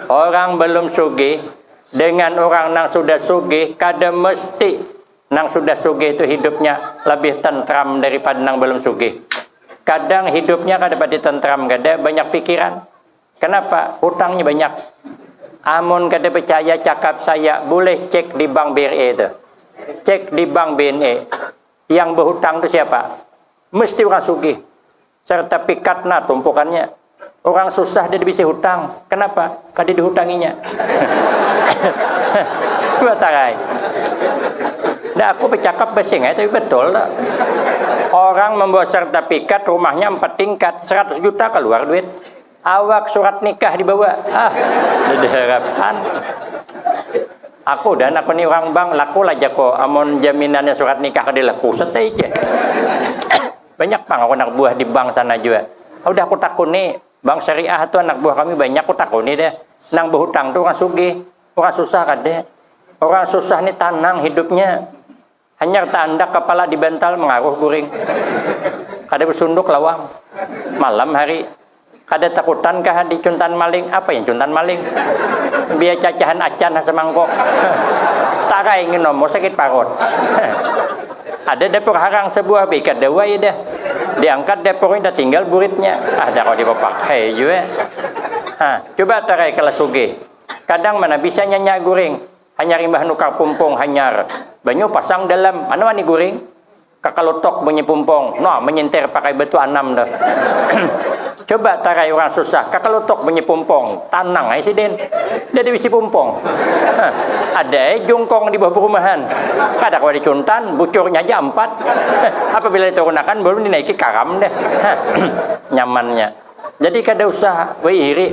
Orang belum sugih dengan orang nang sudah sugih, kada mesti nang sudah sugih itu hidupnya lebih tentram daripada nang belum sugih. Kadang hidupnya kada pada tentram, kada banyak pikiran. Kenapa? Hutangnya banyak. Amun kada percaya cakap saya, boleh cek di bank BRI itu. Cek di bank BNI. Yang berhutang itu siapa? Mesti orang sugih. Serta pikatna tumpukannya. Orang susah dia bisa hutang. Kenapa? Kada dihutanginya. Batarai. Nah, aku bercakap besing tapi betul tak? Orang membawa sertifikat rumahnya 4 tingkat, 100 juta keluar duit. Awak surat nikah dibawa. Diharapkan. Aku dan aku ni orang bang laku lah jako amon jaminannya surat nikah kada laku setai je. Banyak bang aku anak buah di bank sana juga. Udah aku takuni bank syariah tu anak buah kami banyak aku takuni deh. Nang berhutang tu orang sugih, orang susah kada. Orang susah ni tanang hidupnya. Hanya tanda kepala di bantal mengaruh guring. Kada bersunduk lawang. Malam hari. Kada takutan kah di cuntan maling? Apa yang cuntan maling? Biar cacahan acan semangkok. Tarai ngenomo sakit parut. Ada dapur harang sebuah bikat dewa ya dah. Diangkat dapurnya dah tinggal buritnya. Ada kau dipakai juga. Coba tarai kalau sugih. Kadang mana bisa nyanyi guring. Hanya rimbah nukar pumpung hanyar. Banyu pasang dalam. Mana wani guring? Kakalotok bunyi pumpung. No, menyintir pakai batu anam dah. Coba tarai orang susah. Kakalotok bunyi pumpung. Tanang ay si Den. Dia bisa pumpung. Ada jungkong di bawah perumahan. Kada kau dicuntan. Bucurnya aja 4. Apabila diturunakan baru dinaiki karam deh. Nyamannya. Jadi kada usah. Wih iri.